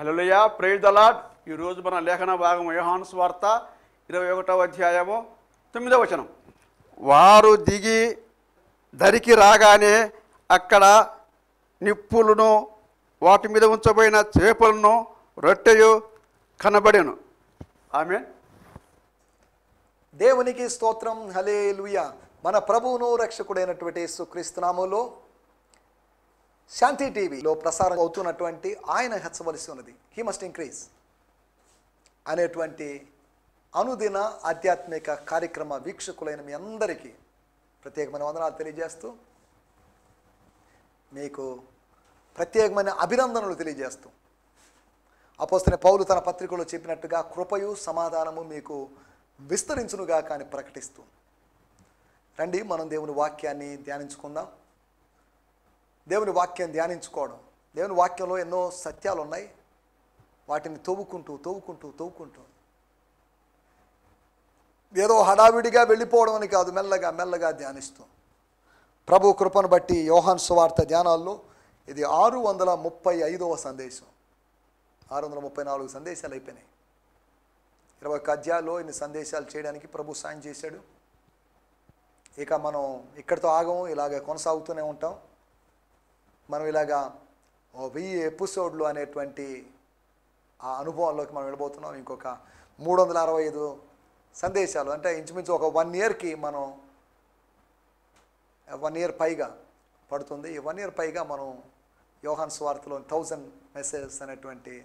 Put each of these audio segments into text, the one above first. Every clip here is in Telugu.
Hallelujah, praise the lord. ఈరోజు మన లేఖన భాగం యోహాను సువార్త 21వ అధ్యాయము 9వ వచనం. వారు దిగి దరికి రాగానే అక్కడ నిప్పులను వాటి మీద ఉంచబోయిన చేపలను రొట్టెయు కనబడెను. ఆమేన్. దేవునికి స్తోత్రం. హల్లెలూయా. మన ప్రభువును రక్షకుడైనటువంటి యేసుక్రీస్తు నామములో శాంతి టీవీలో ప్రసారం అవుతున్నటువంటి ఆయన హెచ్చవలసి ఉన్నది, హీ మస్ట్ ఇంక్రీజ్ అనేటువంటి అనుదిన ఆధ్యాత్మిక కార్యక్రమ వీక్షకులైన మీ అందరికీ ప్రత్యేకమైన వందనాలు తెలియజేస్తూ, మీకు ప్రత్యేకమైన అభినందనలు తెలియజేస్తూ, అపోస్తలుడైన పౌలు తన పత్రికలో చెప్పినట్టుగా కృపయు సమాధానము మీకు విస్తరించునుగా కానీ ప్రకటిస్తూ రండి, మనం దేవుని వాక్యాన్ని ధ్యానించుకుందాం. దేవుని వాక్యం ధ్యానించుకోవడం, దేవుని వాక్యంలో ఎన్నో సత్యాలు ఉన్నాయి. వాటిని తవ్వుకుంటూ ఏదో హడావిడిగా వెళ్ళిపోవడం అని కాదు, మెల్లగా మెల్లగా ధ్యానిస్తూ ప్రభు కృపను బట్టి యోహాను సువార్త ధ్యానాల్లో ఇది 635వ సందేశం. 634 సందేశాలు అయిపోయినాయి. 21 అధ్యాయాల్లో ఇన్ని సందేశాలు చేయడానికి ప్రభు సాయం చేశాడు. ఇక మనం ఇక్కడితో ఆగము, ఇలాగ కొనసాగుతూనే ఉంటాం. మనం ఇలాగా 1000 ఎపిసోడ్లు అనేటువంటి ఆ అనుభవంలోకి మనం వెళ్ళబోతున్నాం. ఇంకొక 365 సందేశాలు, అంటే ఇంచుమించు ఒక 1 ఇయర్కి మనం 1 ఇయర్ పైగా పడుతుంది. ఈ 1 ఇయర్ పైగా మనం యోహాను సువార్తలో 1000 మెసేజెస్ అనేటువంటి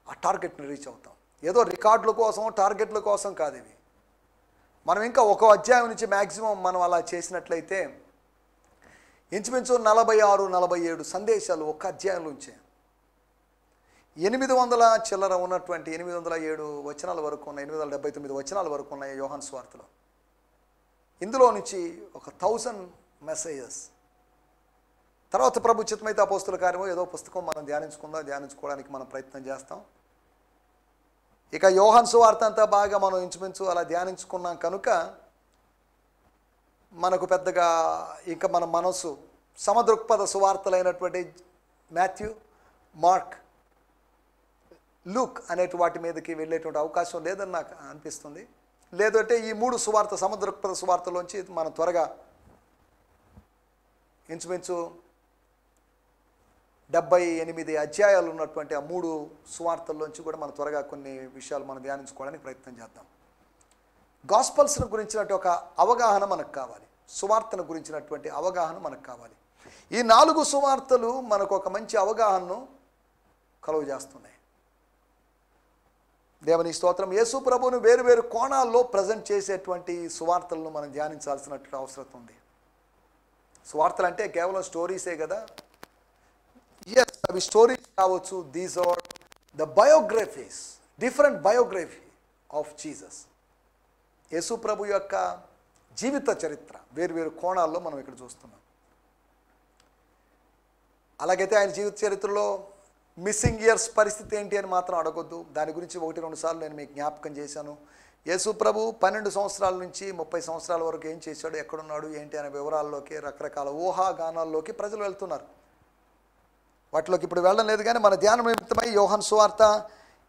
ఆ టార్గెట్ని రీచ్ అవుతాం. ఏదో రికార్డుల కోసం, టార్గెట్ల కోసం కాదు ఇవి. మనం ఇంకా ఒక అధ్యాయం నుంచి మ్యాక్సిమం మనం అలా చేసినట్లయితే ఇంచుమించు 46-47 సందేశాలు ఒక అధ్యాయం నుంచే 800 చిల్లర ఉన్నటువంటి 807 వచనాల వరకు ఉన్నాయి, 879 వచనాల వరకు ఉన్నాయి యోహాను సువార్తలో. ఇందులో నుంచి ఒక 1000 మెసేజెస్. తర్వాత ప్రభు చిత్తమైతే అపోస్తుల కార్యమో ఏదో పుస్తకం మనం ధ్యానించుకోవడానికి మనం ప్రయత్నం చేస్తాం. ఇక యోహాను సువార్త అంతా బాగా మనం ఇంచుమించు అలా ధ్యానించుకున్నాం కనుక మనకు పెద్దగా ఇంకా మన మనసు సమదృక్పథ సువార్తలైనటువంటి మాథ్యూ, మార్క్, లూక్ అనేటి వాటి మీదకి వెళ్ళేటువంటి అవకాశం లేదని నాకు అనిపిస్తుంది. లేదంటే ఈ 3 సువార్త సమదృక్పథ సువార్తలోంచి మనం త్వరగా ఇంచుమించు 78 అధ్యాయాలు ఉన్నటువంటి ఆ 3 సువార్తల్లోంచి కూడా మనం త్వరగా కొన్ని విషయాలు మనం ధ్యానించుకోవడానికి ప్రయత్నం చేద్దాం. గాస్పల్స్ను గురించినటువంటి ఒక అవగాహన మనకు కావాలి, సువార్తను గురించినటువంటి అవగాహన మనకు కావాలి. ఈ 4 సువార్తలు మనకు ఒక మంచి అవగాహనను కలుగు చేస్తున్నాయి. దేవుని స్తోత్రం. యేసు ప్రభువును వేరు వేరు కోణాల్లో ప్రజెంట్ చేసేటువంటి సువార్తలను మనం ధ్యానించాల్సినటువంటి అవసరం ఉంది. సువార్తలు అంటే కేవలం స్టోరీసే కదా. ఎస్, అవి స్టోరీస్ కావచ్చు. These are the biographies, different biography of Jesus. యేసు ప్రభు యొక్క జీవిత చరిత్ర వేరు కోణాల్లో మనం ఇక్కడ చూస్తున్నాం. అలాగైతే ఆయన జీవిత చరిత్రలో మిస్సింగ్ ఇయర్స్ పరిస్థితి ఏంటి అని మాత్రం అడగొద్దు. దాని గురించి 1-2 సార్లు నేను మీకు జ్ఞాపకం చేశాను. యేసు ప్రభు 12 సంవత్సరాల నుంచి 30 సంవత్సరాల వరకు ఏం చేశాడు, ఎక్కడున్నాడు, ఏంటి అనే వివరాల్లోకి, రకరకాల ఊహాగానాల్లోకి ప్రజలు వెళ్తున్నారు. వాటిలోకి ఇప్పుడు వెళ్ళడం లేదు. కానీ మన ధ్యానం నిమిత్తమై యోహాను సువార్త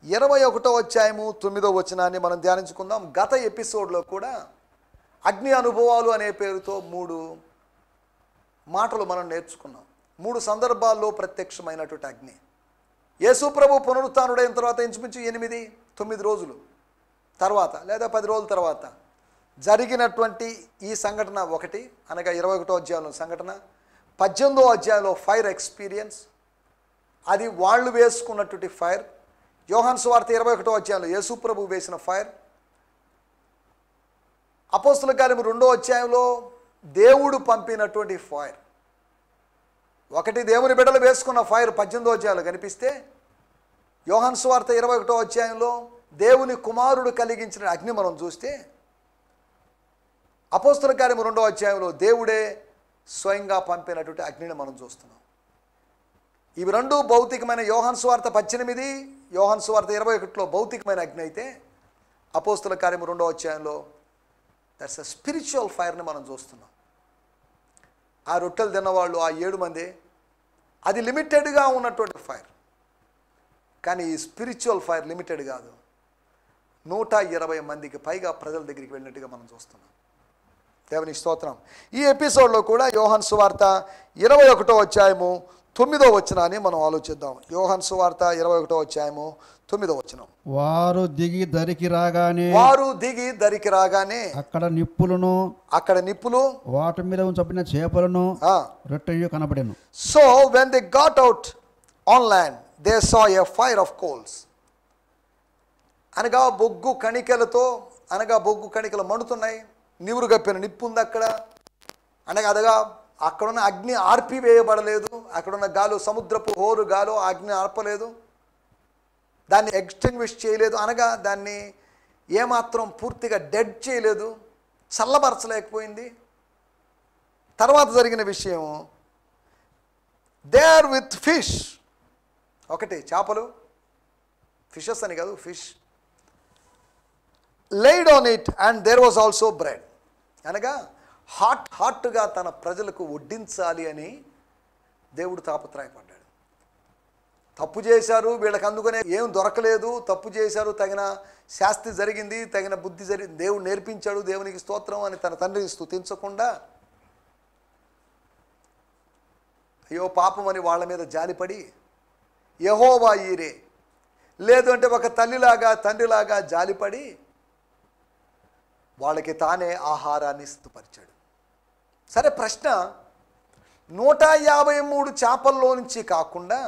21వ అధ్యాయము 9వ వచనాన్ని మనం ధ్యానించుకుందాం. గత ఎపిసోడ్లో కూడా అగ్ని అనుభవాలు అనే పేరుతో 3 మాటలు మనం నేర్చుకున్నాం. 3 సందర్భాల్లో ప్రత్యక్షమైనటువంటి అగ్ని. యేసు ప్రభు పునరుత్థానుడైన తర్వాత ఇంచుమించు 8-9 రోజులు తర్వాత లేదా 10 రోజుల తర్వాత జరిగినటువంటి ఈ సంఘటన ఒకటి, అనగా 21వ అధ్యాయంలో సంఘటన. 18వ అధ్యాయంలో ఫైర్ ఎక్స్పీరియన్స్, అది వాళ్ళు వేసుకున్నటువంటి ఫైర్. యోహాను సువార్త 21వ అధ్యాయంలో యేసు ప్రభు వేసిన ఫైర్. అపోస్తలుల కార్యము 2వ అధ్యాయంలో దేవుడు పంపినటువంటి ఫైర్. ఒకటి దేవుని బిడ్డలు వేసుకున్న ఫైర్ 18వ అధ్యాయంలో కనిపిస్తే, యోహాను సువార్త 21వ అధ్యాయంలో దేవుని కుమారుడు కలిగించిన అగ్ని మనం చూస్తే, అపోస్తలుల కార్యము 2వ అధ్యాయంలో దేవుడే స్వయంగా పంపినటువంటి అగ్నిని మనం చూస్తున్నాం. ఇవి 2 భౌతికమైన. యోహాను సువార్త 18, యోహాను సువార్త 21లో భౌతికమైన అగ్ని అయితే, అపోస్తలుల కార్యము 2వ అధ్యాయంలో దట్స్ ఎ స్పిరిచువల్ ఫైర్ని మనం చూస్తున్నాం. ఆ రొట్టెలు తిన్నవాళ్ళు ఆ 7 మంది, అది లిమిటెడ్గా ఉన్నటువంటి ఫైర్. కానీ ఈ స్పిరిచువల్ ఫైర్ లిమిటెడ్ కాదు, 120 మందికి పైగా ప్రజల దగ్గరికి వెళ్ళినట్టుగా మనం చూస్తున్నాం. దేవుని స్తోత్రం. ఈ ఎపిసోడ్లో కూడా యోహాను సువార్త 21వ అధ్యాయము 9వ వచనాన్ని మనం ఆలోచిద్దాం. యోహాను సువార్త 21వ అధ్యాయము 9వ వచనం. వారు దిగి దరికి రాగానే అక్కడ నిప్పులు వాటి మీద ఉంచబడిన చేపలను రొట్టెయు కనబడెను. So when they got out on land they saw a fire of coals. అనగా బొగ్గు కణికలు మండుతున్నాయి, నివురు గప్పిన నిప్పు ఉంది అక్కడ. అనగా అదగా అక్కడున్న అగ్ని ఆర్పివేయబడలేదు, అక్కడున్న గాలు సముద్రపు హోరు గాలు అగ్ని ఆర్పలేదు, దాన్ని ఎక్స్టింగ్విష్ చేయలేదు, అనగా దాన్ని ఏమాత్రం పూర్తిగా డెడ్ చేయలేదు, చల్లబరచలేకపోయింది. తర్వాత జరిగిన విషయం, దేర్ విత్ ఫిష్, ఒకటి చేపలు, ఫిషెస్ అని కాదు, fish, laid on it and there was also bread. అనగా హాట్గా తన ప్రజలకు వడ్డించాలి అని దేవుడు తాపత్రయపడ్డాడు. తప్పు చేశారు, వీళ్ళకి అందుకనే ఏం దొరకలేదు, తప్పు చేశారు, తగిన శాస్తి జరిగింది, తగిన బుద్ధి జరిగింది, దేవుడు నేర్పించాడు, దేవునికి స్తోత్రం అని తన తండ్రిని స్తుతించకుండా అయ్యో పాపం అని వాళ్ళ మీద జాలిపడి యెహోవా ఈరే, లేదు అంటే ఒక తల్లిలాగా తండ్రిలాగా జాలిపడి వాళ్ళకి తానే ఆహారాన్ని సిద్ధపరిచాడు. సరే, ప్రశ్న, 153 చేపల్లో నుంచి కాకుండా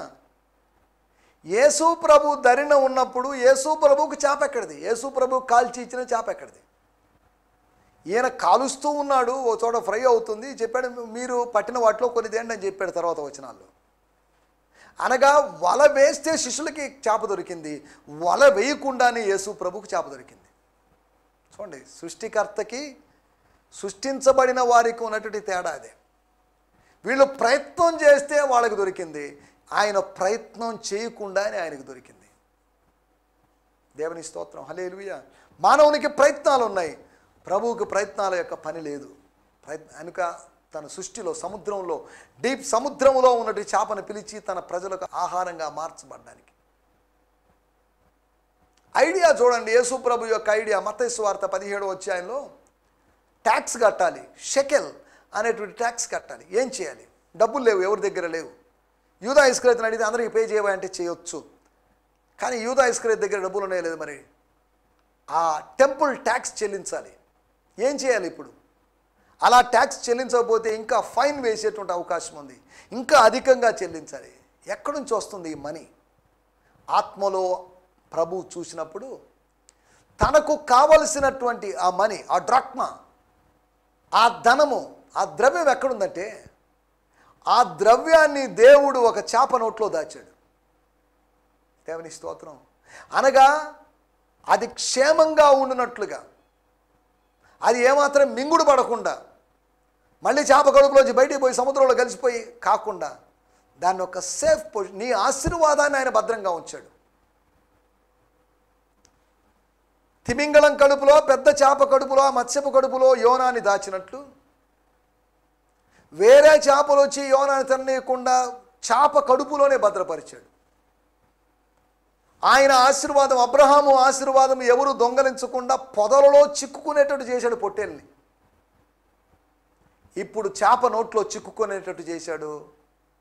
యేసు ప్రభు దరిన ఉన్నప్పుడు యేసు ప్రభువుకు చేప ఎక్కడిది? యేసు ప్రభు కాల్చి ఇచ్చిన చేప ఎక్కడిది? ఈయన కాలుస్తూ ఉన్నాడు, ఓ చోట ఫ్రై అవుతుంది, చెప్పాడు మీరు పట్టిన వాటిలో కొన్ని తేండి అని చెప్పాడు తర్వాత వచనాల్లో. అనగా వల వేస్తే శిష్యులకి చేప దొరికింది, వల వేయకుండానే యేసు ప్రభువుకు చేప దొరికింది. చూడండి, సృష్టికర్తకి సృష్టించబడిన వారికి ఉన్నటువంటి తేడా అదే. వీళ్ళు ప్రయత్నం చేస్తే వాళ్ళకి దొరికింది, ఆయన ప్రయత్నం చేయకుండానే ఆయనకు దొరికింది. దేవుని స్తోత్రం, హల్లెలూయా. మానవునికి ప్రయత్నాలు ఉన్నాయి, ప్రభువుకి ప్రయత్నాల యొక్క పని లేదు. కనుక తన సృష్టిలో సముద్రంలో డీప్ సముద్రంలో ఉన్నటువంటి చేపను పిలిచి తన ప్రజలకు ఆహారంగా మార్చబడ్డానికి ఐడియా చూడండి. యేసు ప్రభు యొక్క ఐడియా మత్తయి సువార్త 17వ అధ్యాయంలో ట్యాక్స్ కట్టాలి, షెకెల్ అనేటువంటి ట్యాక్స్ కట్టాలి. ఏం చేయాలి? డబ్బులు లేవు, ఎవరి దగ్గర లేవు. యూదా ఇస్కరియోతుని అడిగితే అందరికీ పే చేయమంటే చేయొచ్చు, కానీ యూదా ఇస్కరియోతు దగ్గర డబ్బులు ఉన్నాయో లేదు. మరి ఆ టెంపుల్ ట్యాక్స్ చెల్లించాలి. ఏం చేయాలి ఇప్పుడు? అలా ట్యాక్స్ చెల్లించకపోతే ఇంకా ఫైన్ వేసేటువంటి అవకాశం ఉంది, ఇంకా అధికంగా చెల్లించాలి. ఎక్కడి నుంచి వస్తుంది ఈ మనీ? ఆత్మలో ప్రభు చూసినప్పుడు తనకు కావలసినటువంటి ఆ మనీ, ఆ డ్రాక్మా, ఆ ధనము, ఆ ద్రవ్యం ఎక్కడుందంటే ఆ ద్రవ్యాన్ని దేవుడు ఒక చేప నోట్లో దాచాడు. దేవుని స్తోత్రం. అనగా అది క్షేమంగా ఉండినట్లుగా, అది ఏమాత్రం మింగుడు పడకుండా, మళ్ళీ చేప కడుపులోంచి బయటికి పోయి సముద్రంలో కలిసిపోయి కాకుండా దాన్ని ఒక సేఫ్ పొజిషన్, నీ ఆశీర్వాదాన్ని ఆయన భద్రంగా ఉంచాడు. తిమింగళం కడుపులో, పెద్ద చేప కడుపులో, మత్స్యపు కడుపులో యోనాని దాచినట్లు వేరే చేపలు వచ్చి యోనాని తిననీయకుండా చేప కడుపులోనే భద్రపరిచాడు. ఆయన ఆశీర్వాదం, అబ్రహాము ఆశీర్వాదం ఎవరు దొంగలించకుండా పొదలలో చిక్కుకునేటట్టు చేశాడు పొట్టేల్ని. ఇప్పుడు చేప నోట్లో చిక్కుకునేటట్టు చేశాడు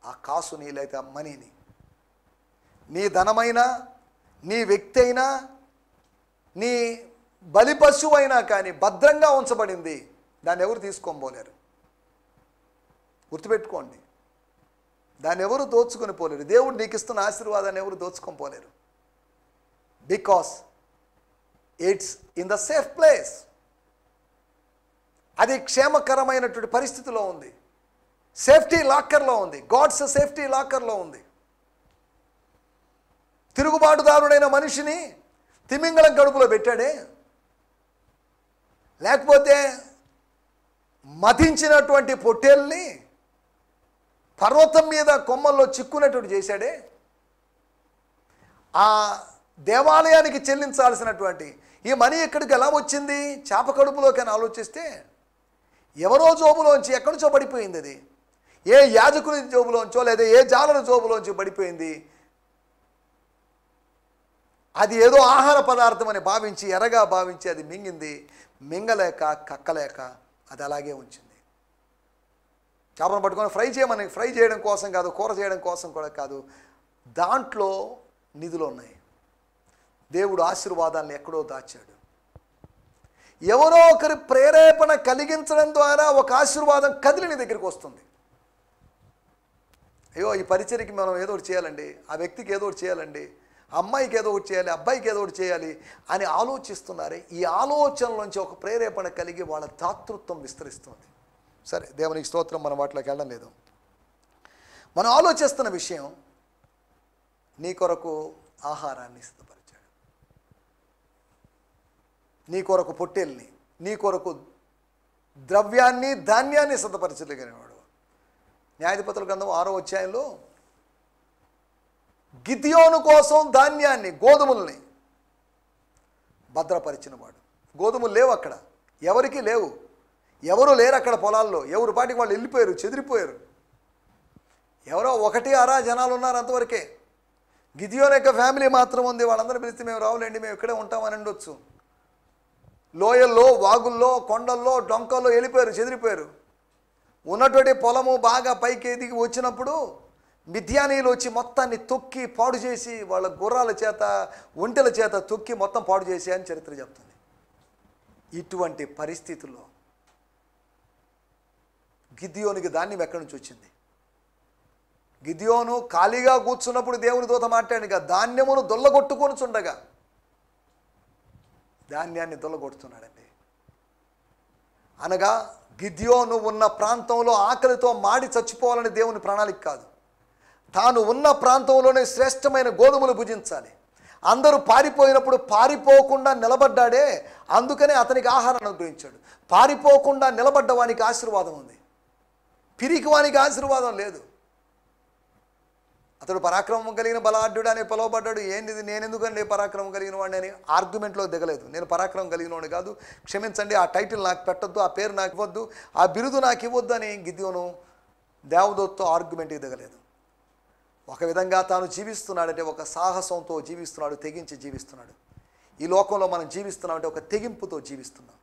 ఆ కాసుని, లేక మనీని. నీ ధనమైనా, నీ వ్యక్తి అయినా, నీ బలి పశువు అయినా కానీ భద్రంగా ఉంచబడింది, దాన్ని ఎవరు తీసుకోబోలేరు. గుర్తుపెట్టుకోండి, దాన్ని ఎవరు దోచుకొని పోలేరు. దేవుడు నీకు ఇస్తున్న ఆశీర్వాదాన్ని ఎవరు దోచుకొని పోలేరు. Because it's in the safe place. అది క్షేమకరమైనటువంటి పరిస్థితిలో ఉంది, సేఫ్టీ లాకర్లో ఉంది, గాడ్స్ సేఫ్టీ లాకర్లో ఉంది. తిరుగుబాటుదారుడైన మనిషిని తిమింగళం కడుపులో పెట్టాడే, లేకపోతే మతించినటువంటి పొట్టేల్ని పర్వతం మీద కొమ్మల్లో చిక్కునేటట్టు చేశాడే, ఆ దేవాలయానికి చెల్లించాల్సినటువంటి ఈ మనీ ఎక్కడికి ఎలా వచ్చింది? చేప కడుపులోకి అని ఆలోచిస్తే ఎవరో జోబులోంచి ఎక్కడి నుంచో పడిపోయింది. అది ఏ యాజకుని జోబులోంచో లేదా ఏ జాలల జోబులోంచి పడిపోయింది. అది ఏదో ఆహార పదార్థం అని భావించి, ఎరగా భావించి అది మింగింది. మింగలేక కక్కలేక అది అలాగే ఉంచింది. చేపను పట్టుకొని ఫ్రై చేయడం కోసం కాదు, కూర చేయడం కోసం కూడా కాదు, దాంట్లో నిధులు ఉన్నాయి. దేవుడు ఆశీర్వాదాలను ఎక్కడో దాచాడు. ఎవరో ఒకరి ప్రేరేపణ కలిగించడం ద్వారా ఒక ఆశీర్వాదం కదిలి నీ దగ్గరికి వస్తుంది. అయ్యో, ఈ పరిచర్యకి మనం ఏదో ఒకటి చేయాలండి, ఆ వ్యక్తికి ఏదో ఒకటి చేయాలండి, అమ్మాయికి ఏదో ఒకటి చేయాలి, అబ్బాయికి ఏదో ఒకటి చేయాలి అని ఆలోచిస్తున్నారే. ఈ ఆలోచనలోంచి ఒక ప్రేరేపణ కలిగి వాళ్ళ దాతృత్వం విస్తరిస్తుంది. సరే, దేవునికి స్తోత్రం. మనం వాటిలోకి వెళ్ళడం లేదు. మనం ఆలోచిస్తున్న విషయం, నీ కొరకు ఆహారాన్ని సిద్ధపరిచాడు, నీ కొరకు పొట్టేల్ని, నీ కొరకు ద్రవ్యాన్ని, ధాన్యాన్ని సిద్ధపరచగలిగినవాడు. న్యాయాధిపతుల గ్రంథం 6వ అధ్యాయంలో గిద్యోను కోసం ధాన్యాన్ని, గోధుమల్ని భద్రపరిచినవాడు. గోధుమలు లేవు అక్కడ, ఎవరికి లేవు, ఎవరు లేరు అక్కడ పొలాల్లో. ఎవరి పాటికి వాళ్ళు వెళ్ళిపోయారు, చెదిరిపోయారు. ఎవరో 1-6 జనాలు ఉన్నారు, అంతవరకే. గిద్యోను యొక్క ఫ్యామిలీ మాత్రం ఉంది. వాళ్ళందరూ పిలిస్తే మేము రావులేండి, మేము ఇక్కడే ఉంటామని ఉండొచ్చు. లోయల్లో, వాగుల్లో, కొండల్లో, డొంకల్లో వెళ్ళిపోయారు, చెదిరిపోయారు. ఉన్నటువంటి పొలము బాగా పైకి ఎదిగి వచ్చినప్పుడు మిద్యానీయులు వచ్చి మొత్తాన్ని తొక్కి పాడు చేసి, వాళ్ళ గుర్రాల చేత, ఒంటెల చేత తొక్కి మొత్తం పాడు చేసి అని చరిత్ర చెప్తుంది. ఇటువంటి పరిస్థితుల్లో గిద్యోనికి ధాన్యం ఎక్కడి నుంచి వచ్చింది? గిద్యోను ఖాళీగా కూర్చున్నప్పుడు దేవుని దూత మాట్లాడిగా, ధాన్యమును దొల్లగొట్టుకొని చుండగా ధాన్యాన్ని దొల్లగొడుతున్నాడండి. అనగా గిద్యోను ఉన్న ప్రాంతంలో ఆకలితో మాడి చచ్చిపోవాలని దేవుని ప్రణాళిక కాదు. తాను ఉన్న ప్రాంతంలోనే శ్రేష్టమైన గోధుమలు భుజించాలి. అందరూ పారిపోయినప్పుడు పారిపోకుండా నిలబడ్డాడే, అందుకనే అతనికి ఆహారాన్ని అనుగ్రహించాడు. పారిపోకుండా నిలబడ్డ వానికి ఆశీర్వాదం ఉంది, పిరికి వానికి ఆశీర్వాదం లేదు. అతడు పరాక్రమం కలిగిన బలాఢ్యుడు అని పిలువబడ్డాడు. ఏంటిది, నేను ఎందుకండి పరాక్రమం కలిగిన వాడిని అని ఆర్గ్యుమెంట్లో దిగలేదు. నేను పరాక్రమం కలిగిన వాడిని కాదు, క్షమించండి, ఆ టైటిల్ నాకు పెట్టొద్దు, ఆ పేరు నాకు ఇవ్వద్దు, ఆ బిరుదు నాకు ఇవ్వద్దు అని గిద్యోను దేవదూతతో ఆర్గ్యుమెంట్కి దిగలేదు. ఒక విధంగా తాను జీవిస్తున్నాడంటే ఒక సాహసంతో జీవిస్తున్నాడు, తెగించి జీవిస్తున్నాడు. ఈ లోకంలో మనం జీవిస్తున్నామంటే ఒక తెగింపుతో జీవిస్తున్నాం.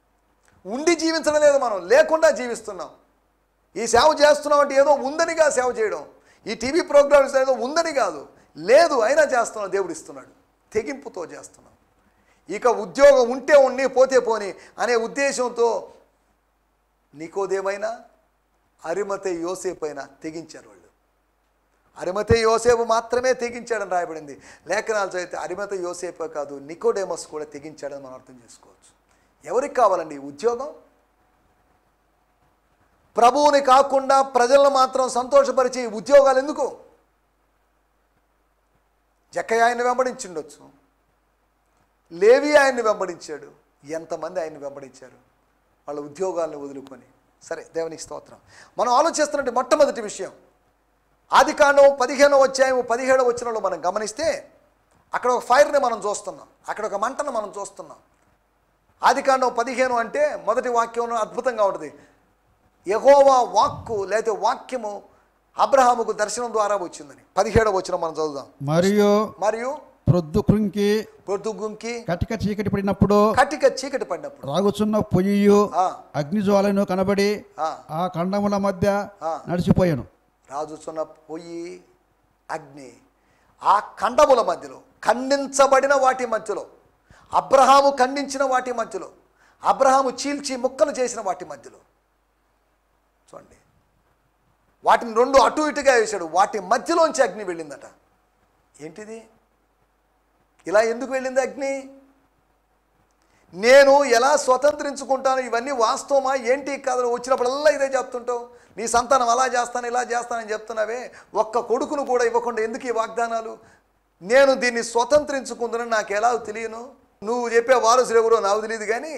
ఉండి జీవించడం లేదు, మనం లేకుండా జీవిస్తున్నాం. ఈ సేవ చేస్తున్నామంటే ఏదో ఉందనిగా సేవ చేయడం, ఈ టీవీ ప్రోగ్రామ్స్ ఏదో ఉందని కాదు, లేదు అయినా చేస్తున్నాం, దేవుడు ఇస్తున్నాడు, తెగింపుతో చేస్తున్నాం. ఇక ఉద్యోగం ఉంటే ఉండి, పోతే పోని అనే ఉద్దేశంతో నికోదేమైనా, అరిమతే యోసేపు అయినా తెగించారు. వాళ్ళు అరిమతే యోసేపు మాత్రమే తెగించాడని రాయబడింది. లేఖనాలు చదివితే అరిమతే యోసేపే కాదు, నికోడేమస్ కూడా తెగించాడని మనం అర్థం చేసుకోవచ్చు. ఎవరికి కావాలండి ఉద్యోగం? ప్రభువుని కాకుండా ప్రజలను మాత్రం సంతోషపరిచే ఉద్యోగాలు ఎందుకు? జక్కయ్య ఆయన్ని వెంబడించుండొచ్చు, లేవి ఆయన్ని వెంబడించాడు, ఎంతమంది ఆయన్ని వెంబడించారు వాళ్ళ ఉద్యోగాలను వదులుకొని. సరే, దేవునికి స్తోత్రం. మనం ఆలోచిస్తున్నట్టు మొట్టమొదటి విషయం, ఆదికాండం 15వ అధ్యాయం 17వ వచనంలో మనం గమనిస్తే అక్కడ ఒక ఫైర్ని మనం చూస్తున్నాం, అక్కడ ఒక మంటను మనం చూస్తున్నాం. ఆదికాండం 15 అంటే మొదటి వాక్యం అద్భుతంగా ఉంటుంది. యెహోవా వాక్కు లేదా వాక్యము అబ్రహాముకు దర్శనం ద్వారా వచ్చిందని. 17వ వచనం మనం చదువుదాం. మరియు ప్రొద్దుగుంకి కటిక చీకటి పడినప్పుడు రాగుచున్న పొయ్యి అగ్నిజ్వాలను కనబడి ఆ ఖండముల మధ్య నడిచిపోయాను. రాజుచున్న పొయ్యి, అగ్ని, ఆ ఖండముల మధ్యలో, ఖండించబడిన వాటి మధ్యలో, అబ్రహాము ఖండించిన వాటి మధ్యలో, అబ్రహాము చీల్చి ముక్కలు చేసిన వాటి మధ్యలో చూడండి, వాటిని 2 అటు ఇటుగా వేశాడు, వాటి మధ్యలోంచి అగ్ని వెళ్ళిందట. ఏంటిది, ఇలా ఎందుకు వెళ్ళింది అగ్ని? నేను ఎలా స్వతంత్రించుకుంటాను, ఇవన్నీ వాస్తవమా ఏంటి కథలు వచ్చినప్పుడల్లా ఇదే చెప్తుంటావు, నీ సంతానం అలా చేస్తాను ఇలా చేస్తానని చెప్తున్నావే, ఒక్క కొడుకును కూడా ఇవ్వకుండా ఎందుకు ఈ వాగ్దానాలు? నేను దీన్ని స్వతంత్రించుకుందని నాకు ఎలా తెలియను? నువ్వు చెప్పే వారసుడు ఎవరో నాకు తెలియదు, కానీ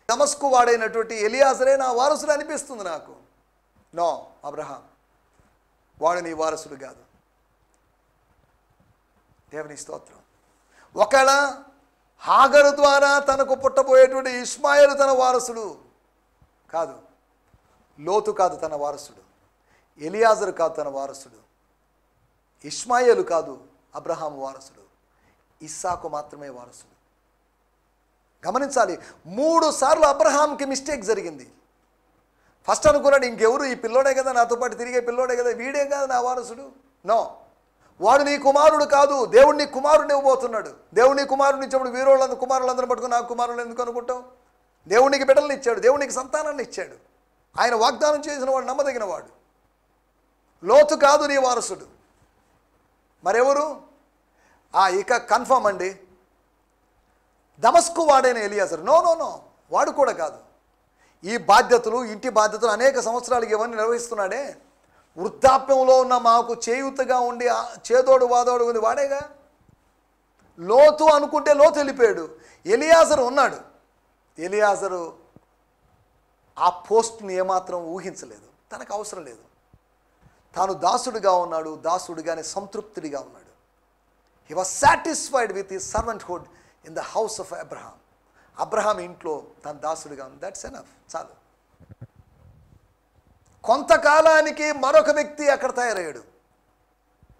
దమస్కు వాడైనటువంటి ఎలియాజరే నా వారసుడు అనిపిస్తుంది నాకు. నో అబ్రహాం, వాడు నీ వారసుడు కాదు. దేవుని స్తోత్రం. ఒకవేళ హాగరు ద్వారా తనకు పుట్టబోయేటువంటి ఇష్మాయేలు తన వారసుడు కాదు, లోతు కాదు తన వారసుడు, ఎలియాజరు కాదు తన వారసుడు, ఇష్మాయేలు కాదు అబ్రహాము వారసుడు. ఇస్సాకు మాత్రమే వారసుడు. గమనించాలి, 3 సార్లు అబ్రహాంకి మిస్టేక్ జరిగింది. ఫస్ట్ అనుకున్నాడు ఇంకెవరు, ఈ పిల్లోడే కదా నాతో పాటు తిరిగే పిల్లోడే కదా, వీడే కాదు నా వారసుడు. నో, వాడు నీ కుమారుడు కాదు, దేవుడు నీ కుమారుడిని ఇవ్వబోతున్నాడు. దేవుడు నీ కుమారుడిని ఇచ్చినప్పుడు వీరోళ్ళందరూ కుమారులందరూ పట్టుకుని నాకు కుమారులు ఎందుకు అనుకుంటావు? దేవునికి బిడ్డలను ఇచ్చాడు, దేవునికి సంతానాన్ని ఇచ్చాడు. ఆయన వాగ్దానం చేసిన వాడు నమ్మదగిన వాడు. లోతు కాదు నీ వారసుడు, మరెవరు? ఇక కన్ఫర్మ్ అండి, దమస్కు వాడైన ఎలియాజరు. నో నో నో, వాడు కూడా కాదు. ఈ బాధ్యతలు, ఇంటి బాధ్యతలు అనేక సంవత్సరాలకి ఇవన్నీ నిర్వహిస్తున్నాడే, వృద్ధాప్యంలో ఉన్న మాకు చేయూతగా ఉండి చేదోడు వాదోడు ఉంది వాడేగా. లోతు అనుకుంటే లోతు వెళ్ళిపోయాడు. ఎలియాజరు ఉన్నాడు. ఎలియాజరు ఆ పోస్ట్ని ఏమాత్రం ఊహించలేదు, తనకు అవసరం లేదు. తాను దాసుడిగా ఉన్నాడు, దాసుడిగానే సంతృప్తుడిగా ఉన్నాడు. He was satisfied with his servanthood in the house of Abraham. Abraham ఇంట్లో తన దాసుడిగా ఉంది. దట్స్ ఎనఫ్, చాలు. కొంతకాలానికి మరొక వ్యక్తి అక్కడ తయారయ్యాడు,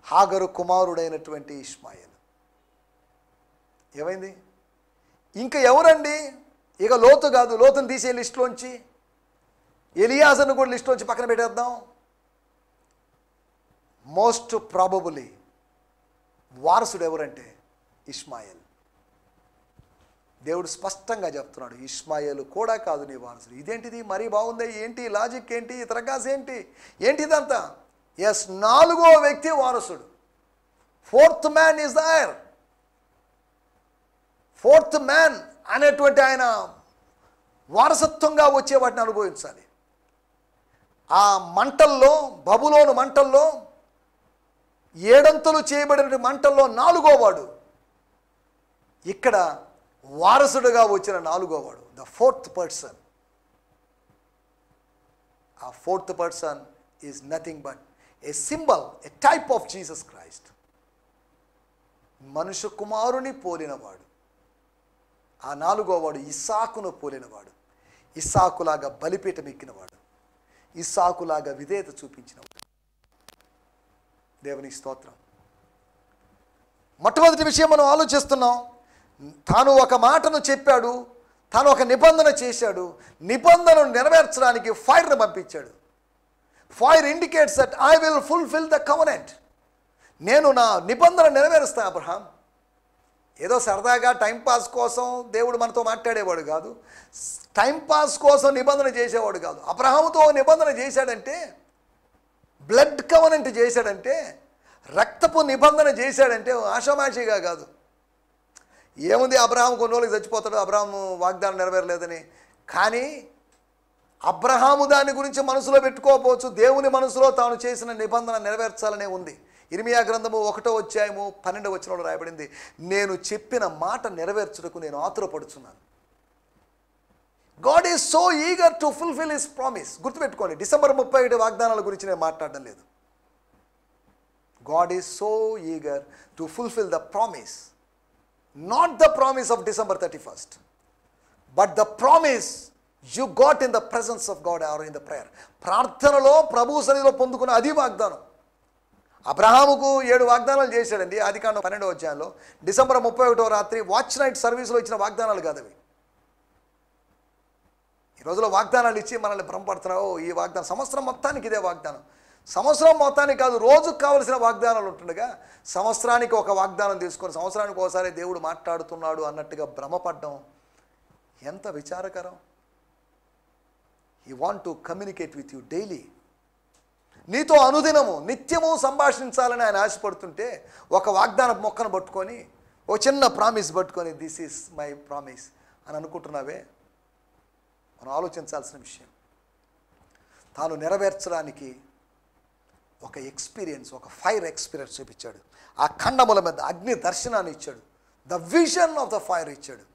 హాగరు కుమారుడైనటువంటి ఇష్మాయేలు. ఏమైంది? ఇంకా ఎవరండి? ఇక లోతు కాదు, లోతుని తీసే లిస్టులోంచి ఎలియాజర్ను కూడా లిస్టులోంచి పక్కన పెట్టేద్దాం. మోస్ట్ ప్రాబబులీ వారసుడు ఎవరంటే ఇష్మాయేల్. దేవుడు స్పష్టంగా చెప్తున్నాడు, ఇష్మాయేలు కూడా కాదు నీ వారసుడు. ఇదేంటిది, మరీ బాగుంది, ఏంటి లాజిక్, ఏంటి తరగాస్, ఏంటిదంతా? ఎస్, 4వ వ్యక్తి వారసుడు. 4th man is the heir. 4th man అనేటువంటి ఆయన వారసత్వంగా వచ్చే వాటిని అనుభవించాలి. ఆ మంటల్లో, బబులోను మంటల్లో, 7 అంతలు చేయబడిన మంటల్లో 4వ వాడు ఇక్కడ వారసుడుగా వచ్చిన 4వ వాడు, ద 4th పర్సన్. ఆ 4th person is nothing but A symbol, A type of Jesus Christ. మనుష్య కుమారుని పోలినవాడు. ఆ 4వ వాడు ఇస్సాకును పోలినవాడు. ఇస్సాకులాగా బలిపీఠం ఎక్కినవాడు. ఇస్సాకులాగా విధేయత చూపించినవాడు. దేవుని స్తోత్రం. మొట్టమొదటి విషయం మనం ఆలోచిస్తున్నాం, తాను ఒక మాటను చెప్పాడు, తాను ఒక నిబంధన చేశాడు, నిబంధనను నెరవేర్చడానికి ఫైర్ను పంపించాడు. Fire indicates that I will fulfil the covenant. నేను నా నిబంధన నెరవేరుస్తా. అబ్రహాం ఏదో సరదాగా టైంపాస్ కోసం దేవుడు మనతో మాట్లాడేవాడు కాదు, టైంపాస్ కోసం నిబంధన చేసేవాడు కాదు. అబ్రహాముతో నిబంధన చేశాడంటే, బ్లడ్ కవెనెంట్ చేశాడంటే, రక్తపు నిబంధన చేశాడంటే ఆషామాషిగా కాదు. ఏముంది, అబ్రహాం కొన్ని రోజులకి చచ్చిపోతాడు, అబ్రహాము వాగ్దానం నెరవేరలేదని. కానీ అబ్రహాము దాని గురించి మనసులో పెట్టుకోకపోవచ్చు, దేవుని మనసులో తాను చేసిన నిబంధన నెరవేర్చాలనే ఉంది. ఇర్మియా గ్రంథము 1వ అధ్యాయము 12వ వచనంలో రాయబడింది, నేను చెప్పిన మాట నెరవేర్చుటకు నేను ఆతురపడుచున్నాను. God is so eager to fulfil his promise. గుర్తుపెట్టుకోండి, డిసెంబర్ 31 వాగ్దానాల గురించి నేను మాట్లాడడం లేదు. God is so eager to fulfil the promise, not the promise of December 31st, but the promise you got in the presence of God or in the prayer. ప్రార్థనలో ప్రభు సన్నిధిలో పొందుకున్న అది వాగ్దానం. అబ్రహాముకు 7 వాగ్దానాలు చేశాడండి. ఆదికాండం 12వ అధ్యాయంలో December 31వ రాత్రి వాచ్ నైట్ సర్వీస్లో ఇచ్చిన వాగ్దానాలు కాదు అవి. ఈ రోజులో వాగ్దానాలు ఇచ్చి మనల్ని భ్రమపడుతున్నావు. ఈ వాగ్దానం సంవత్సరం మొత్తానికి ఇదే వాగ్దానం. సంవత్సరం మొత్తానికి కాదు, రోజుకు కావలసిన వాగ్దానాలు ఉంటుండగా సంవత్సరానికి ఒక వాగ్దానం తీసుకొని సంవత్సరానికి ఒకసారి దేవుడు మాట్లాడుతున్నాడు అన్నట్టుగా భ్రమపడ్డం ఎంత విచారకరం. He want to communicate with you daily. నీతో అనుదినము నిత్యము సంభాషించాలని ఆయన ఆశపడుతుంటే ఒక వాగ్దాన మొక్కను పట్టుకొని, ఒక చిన్న ప్రామిస్ పట్టుకొని దిస్ ఈజ్ మై ప్రామిస్ అని అనుకుంటున్నావే, మనం ఆలోచించాల్సిన విషయం. తాను నెరవేర్చడానికి ఒక ఎక్స్పీరియన్స్, ఒక ఫైర్ ఎక్స్పీరియన్స్ చూపించాడు. ఆ ఖండముల మీద అగ్ని దర్శనాన్ని ఇచ్చాడు. The vision of the fire ఇచ్చాడు.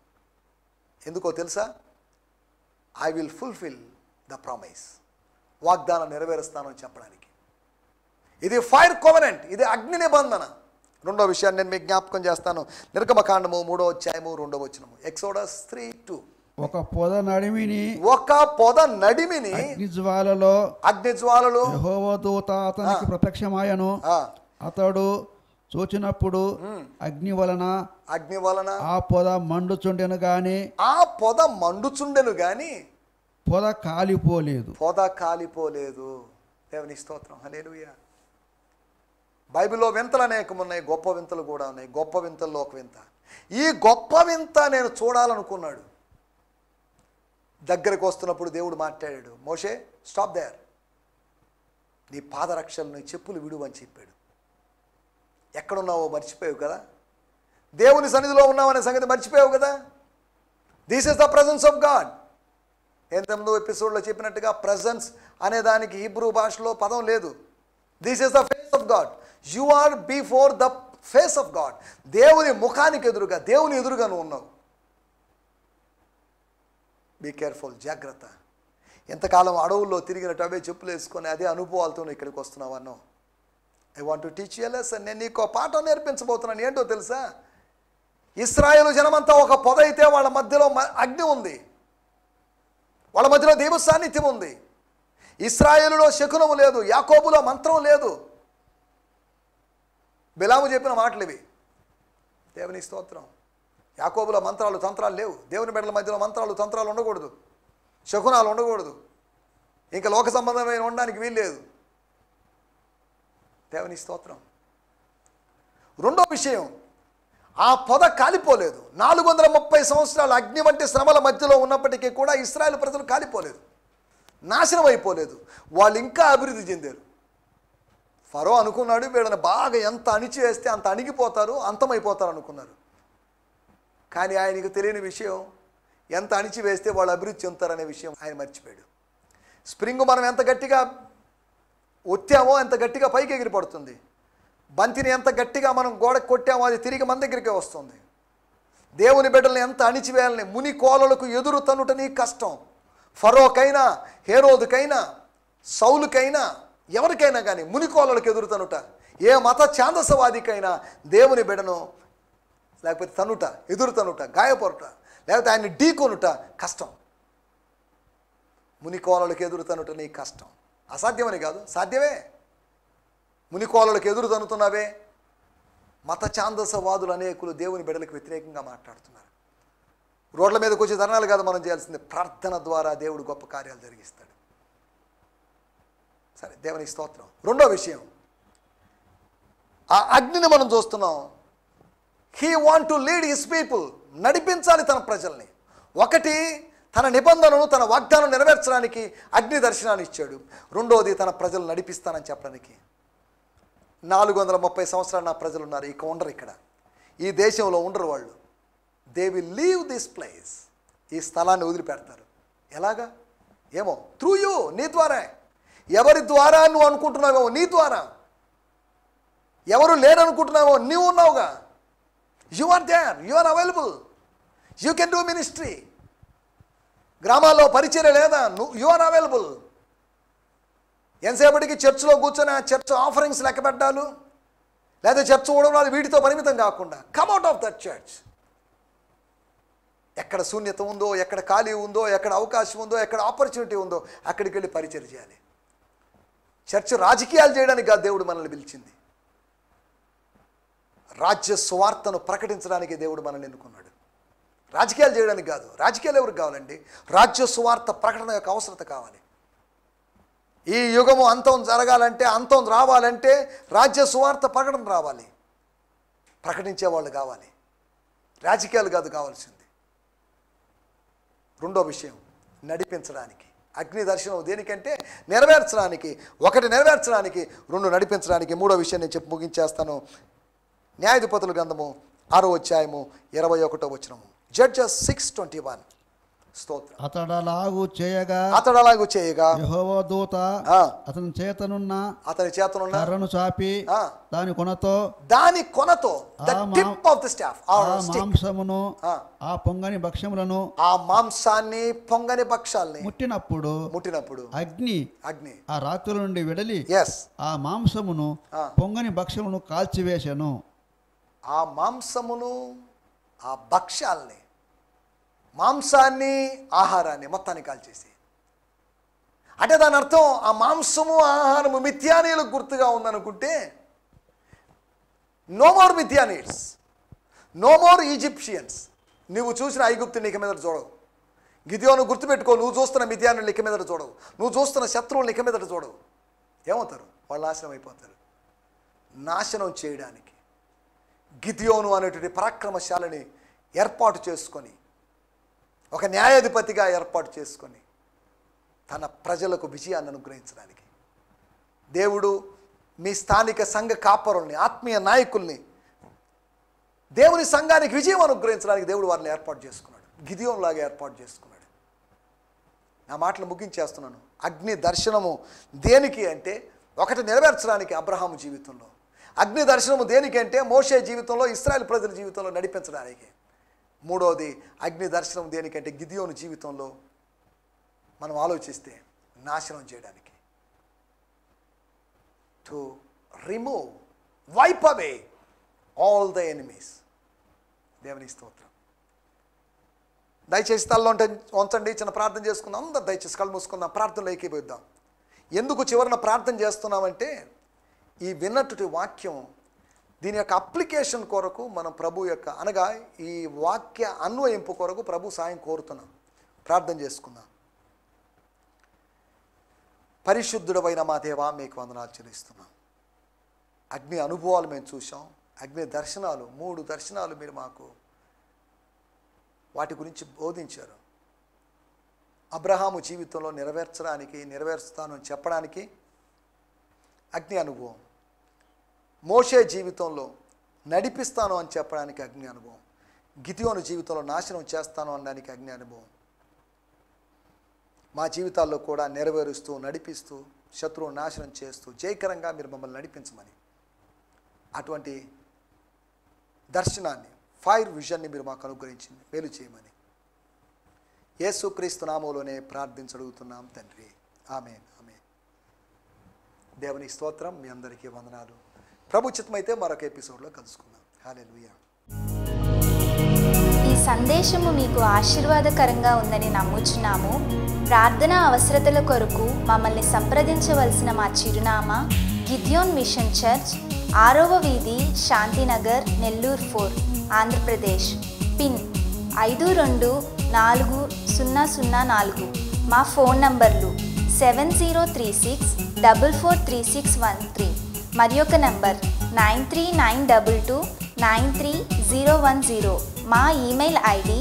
ఎందుకో తెలుసా? I will fulfil the promise. వాగ్దానం నెరవేరుస్తానని చెప్పడానికి. ఇది ఫైర్ కోవెనెంట్, ఇది అగ్ని నిబంధన. 2వ విషయాన్ని నేను మీకు జ్ఞాపకం చేస్తాను. నిర్గమకాండము 3వ అధ్యాయము 2వ వచనము. ఎక్సోడస్ 3:2. ఒక పొద నడిమిని అగ్ని జ్వాలలో యెహోవా దూత అతనికి ప్రత్యక్షమాయను. అతడు చూచినప్పుడు అగ్ని వలన ఆ పొద మండుచుండెను గాని పొద కాలిపోలేదు. దేవుని స్తోత్రం, హల్లెలూయా. బైబిల్లో వింతలు అనేకం ఉన్నాయి, గొప్ప వింతలు కూడా ఉన్నాయి. గొప్ప వింతల్లో ఒక వింత, ఈ గొప్ప వింత నేను చూడాలనుకున్నాడు. దగ్గరకు వస్తున్నప్పుడు దేవుడు మాట్లాడాడు, మోషే స్టాప్ దేర్, నీ పాదరక్షలు నీ చెప్పులు విడువు అని చెప్పాడు. ఎక్కడున్నావో మర్చిపోయావు కదా, దేవుని సన్నిధిలో ఉన్నావనే సంగతి మర్చిపోయావు కదా. This is the presence of God. ఎంతమందో ఎపిసోడ్లో చెప్పినట్టుగా ప్రెజెన్స్ అనే దానికి హీబ్రూ భాషలో పదం లేదు. This is the face of God. You are before the face of God. దేవుని ముఖానికి ఎదురుగా, దేవుని ఎదురుగా నువ్వు ఉన్నావు. బీ కేర్ఫుల్, జాగ్రత్త. ఎంతకాలం అడవుల్లో తిరిగినట్టు అవే చెప్పులు వేసుకొని అదే అనుభవాలతో ఇక్కడికి వస్తున్నావు అన్నో. I want to teach you a lesson. నేను నీకు పాఠం నేర్పించబోతున్నాను. ఏంటో తెలుసా, ఇశ్రాయేలు జనమంతా ఒక పొద అయితే వాళ్ళ మధ్యలో అగ్ని ఉంది, వాళ్ళ మధ్యలో దైవ సాన్నిధ్యం ఉంది. ఇశ్రాయేలులో శకునము లేదు, యాకోబులో మంత్రం లేదు. బిలాము చెప్పిన మాటలు ఇవి. దేవుని స్తోత్రం. యాకోబులో మంత్రాలు తంత్రాలు లేవు. దేవుని బిడ్డల మధ్యలో మంత్రాలు తంత్రాలు ఉండకూడదు, శకునాలు ఉండకూడదు, ఇంకా లోక సంబంధమైన ఉండడానికి వీల్లేదు. దేవుని స్తోత్రం. రెండో విషయం, ఆ పొద కాలిపోలేదు. 430 సంవత్సరాలు అగ్ని వంటి శ్రమల మధ్యలో ఉన్నప్పటికీ కూడా ఇశ్రాయేలు ప్రజలు కాలిపోలేదు, నాశనం అయిపోలేదు. వాళ్ళు ఇంకా అభివృద్ధి చెందారు. ఫరో అనుకున్నాడు, వీళ్ళని బాగా ఎంత అణిచివేస్తే అంత అణిగిపోతారు, అంతమైపోతారు అనుకున్నారు. కానీ ఆయనకు తెలియని విషయం, ఎంత అణిచివేస్తే వాళ్ళు అభివృద్ధి చెందుతారనే విషయం ఆయన మర్చిపోయాడు. స్ప్రింగ్ మనం ఎంత గట్టిగా ఒత్తామో అంత గట్టిగా పైకి ఎగిరి పడుతుంది. బంతిని ఎంత గట్టిగా మనం గోడకు కొట్టామో అది తిరిగి మన దగ్గరికే వస్తుంది. దేవుని బిడ్డల్ని ఎంత అణిచివేయాలని, ముని కోలలకు ఎదురు తన్నుట నీ కష్టం. ఫరోకైనా, హేరోదుకైనా, సౌలుకైనా, ఎవరికైనా కానీ ముని కోలలకు ఎదురు తన్నుట, ఏ మత ఛాందసవాదికైనా దేవుని బిడ్డను లేకపోతే తన్నుట, ఎదురు తన్నుట, గాయపడుట, లేకపోతే ఆయన్ని ఢీకొనుట కష్టం. ముని కోలలకు ఎదురు తన్నుట నీ కష్టం. అసాధ్యమని కాదు, సాధ్యమే. ముని కోలలకు ఎదురు తన్నుతున్నావే. మత ఛాందసవాదులు అనేకులు దేవుని బిడ్డలకు వ్యతిరేకంగా మాట్లాడుతున్నారు. రోడ్ల మీదకి వచ్చే ధర్నాలు కాదు మనం చేయాల్సింది, ప్రార్థన ద్వారా దేవుడు గొప్ప కార్యాలు జరిగిస్తాడు. సరే, దేవునికి స్తోత్రం. రెండో విషయం, ఆ అగ్నిని మనం చూస్తున్నాం. He want to lead his people. నడిపించాలి తన ప్రజల్ని. ఒకటి, తన నిబంధనను, తన వాగ్దానం నెరవేర్చడానికి అగ్ని దర్శనాన్ని ఇచ్చాడు. రెండోది, తన ప్రజలు నడిపిస్తానని చెప్పడానికి. 430 సంవత్సరాలు నా ప్రజలు ఉన్నారు, ఇక ఉండరు, ఇక్కడ ఈ దేశంలో ఉండరు వాళ్ళు. They will leave this place. ఈ స్థలాన్ని వదిలిపెడతారు. ఎలాగా ఏమో, త్రూ యూ, నీ ద్వారా. ఎవరి ద్వారా నువ్వు అనుకుంటున్నావో నీ ద్వారా. ఎవరు లేరనుకుంటున్నావో నీవు ఉన్నావుగా. You are there, you are available, you can do ministry. గ్రామాల్లో పరిచర్య లేదా, యు ఆర్ అవైలబుల్. ఎంతసేపటికి చర్చ్లో కూర్చొని ఆ చర్చ్ ఆఫరింగ్స్ లెక్క పెట్టాలు, లేదా చర్చ్ ఊడవడాలు, వీటితో పరిమితం కాకుండా కమ్అట్ ఆఫ్ దట్ చర్చ్. ఎక్కడ శూన్యత ఉందో, ఎక్కడ ఖాళీ ఉందో, ఎక్కడ అవకాశం ఉందో, ఎక్కడ ఆపర్చునిటీ ఉందో అక్కడికి వెళ్ళి పరిచర్య చేయాలి. చర్చ్ రాజకీయాలు చేయడానికి కాదు దేవుడు మనల్ని పిలిచింది. రాజ్య సువార్తను ప్రకటించడానికి దేవుడు మనల్ని ఎన్నుకున్నాడు. రాజకీయాలు చేయడానికి కాదు. రాజకీయాలు ఎవరికి కావాలండి? రాజ్య సువార్త ప్రకటన యొక్క అవసరత కావాలి. ఈ యుగము అంతం జరగాలంటే, అంతం రావాలంటే రాజ్య సువార్త ప్రకటన రావాలి, ప్రకటించేవాళ్ళు కావాలి. రాజకీయాలు కాదు కావాల్సింది. రెండో విషయం, నడిపించడానికి. అగ్ని దర్శనం దేనికంటే నెరవేర్చడానికి. ఒకటి నెరవేర్చడానికి, రెండు నడిపించడానికి. మూడో విషయం నేను చెప్పి ముగించేస్తాను. న్యాయాధిపతుల గ్రంథము 6వ అధ్యాయము 21వ వచనము. జడ్జెస్ 6:21. స్తోత్రం. అతడలాగు చేయగా యెహోవా దూత అతని చేతనున్న కర్రను చాపి దాని కొనతో మాంసమును ఆ పొంగని భక్ష్యములను, ఆ మాంసాన్ని, పొంగని భక్ష్యాల్ని ముట్టినప్పుడు అగ్ని ఆ రాత్రుల నుండి వెడలి ఆ మాంసమును పొంగని భక్ష్యమును కాల్చివేశను. ఆ మాంసమును, ఆ భక్ష్యాల్ని, మాంసాన్ని, ఆహారాన్ని మొత్తాన్ని కాల్చేసి. అంటే దాని అర్థం ఆ మాంసము, ఆహారము మిథ్యానీయులకు గుర్తుగా ఉందనుకుంటే, no more Midianites, no more Egyptians. నువ్వు చూసిన ఐగుప్తు నీకు మీద చూడవు. గిదియోను గుర్తుపెట్టుకో, నువ్వు చూస్తున్న మిథియాను లెక్క మీద చూడవు, నువ్వు చూస్తున్న శత్రువులు లెక్క మీద చూడవు. ఏమవుతారు? వాళ్ళు నాశనం అయిపోతారు. నాశనం చేయడానికి గిదియోను అనేటువంటి పరాక్రమశాలని ఏర్పాటు చేసుకొని, ఒక న్యాయాధిపతిగా ఏర్పాటు చేసుకొని తన ప్రజలకు విజయాన్ని అనుగ్రహించడానికి దేవుడు మీ స్థానిక సంఘ కాపరుల్ని, ఆత్మీయ నాయకుల్ని, దేవుని సంఘానికి విజయం అనుగ్రహించడానికి దేవుడు వారిని ఏర్పాటు చేసుకున్నాడు. గిదియోనులాగా ఏర్పాటు చేసుకున్నాడు. నా మాటలు ముగించేస్తున్నాను. అగ్ని దర్శనము దేనికి అంటే, ఒకటి నెరవేర్చడానికి అబ్రహాము జీవితంలో, అగ్ని దర్శనము దేనికి అంటే మోషే జీవితంలో, ఇశ్రాయేలు ప్రజల జీవితంలో నడిపించడానికి. మూడోది అగ్ని దర్శనం దేనికంటే గిదియోను జీవితంలో మనం ఆలోచిస్తే నాశనం చేయడానికి. To remove, wipe away all the enemies. దేవుని స్తోత్రం. దయచేసి తలలో ఉంచండి, చిన్న ప్రార్థన చేసుకుందాం. అందరు దయచేసి కళ్ళు మూసుకుందాం, ప్రార్థనలో ఏకీభవిద్దాం. ఎందుకు చివరిన ప్రార్థన చేస్తున్నామంటే, ఈ విన్నటువంటి వాక్యం దీని యొక్క అప్లికేషన్ కొరకు మనం ప్రభు యొక్క, అనగా ఈ వాక్య అన్వయింపు కొరకు ప్రభు సాయం కోరుతున్నాం. ప్రార్థన చేసుకుందాం. పరిశుద్ధుడమైన మా దేవా, మీకు వందనాలు చెల్లిస్తున్నాం. అగ్ని అనుభవాలు మేము చూసాం, అగ్ని దర్శనాలు, 3 దర్శనాలు మీరు మాకు వాటి గురించి బోధించారు. అబ్రహాము జీవితంలో నెరవేరుస్తాను అని చెప్పడానికి అగ్ని అనుభవం, మోషే జీవితంలో నడిపిస్తాను అని చెప్పడానికి అగ్ని అనుభవం, గిదియోను జీవితంలో నాశనం చేస్తాను అనడానికి అగ్ని అనుభవం. మా జీవితాల్లో కూడా నెరవేరుస్తూ, నడిపిస్తూ, శత్రువు నాశనం చేస్తూ జయకరంగా మీరు మమ్మల్ని నడిపించమని, అటువంటి దర్శనాన్ని, ఫైర్ విజన్ని మీరు మాకు అనుగ్రహించింది, మేలు చేయమని యేసుక్రీస్తు నామములోనే ప్రార్థించడుగుతున్నాం తండ్రి. ఆమేన్, ఆమేన్. దేవుని స్తోత్రం. మీ అందరికీ వందనాలు. ప్రభు చిత్తమైతే మరొక ఎపిసోడ్లో కలుసుకుందాం. హల్లెలూయా. ఈ సందేశము మీకు ఆశీర్వాదకరంగా ఉందని నమ్ముచున్నాము. ప్రార్థన అవసరతల కొరకు మమ్మల్ని సంప్రదించవలసిన మా చిరునామా గిద్యోన్ మిషన్ చర్చ్, 6వ వీధి, శాంతినగర్, నెల్లూరు 4, ఆంధ్రప్రదేశ్. పిన్ 524004. మా ఫోన్ నంబర్లు 7036443613 మరి ఒక నంబర్ 9392293010. మా ఈమెయిల్ ఐడి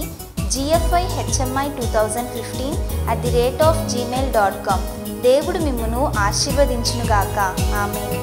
gfihmi2015@gmail.com. దేవుడు మిమ్మును ఆశీర్వదించునుగాక. ఆమేన్.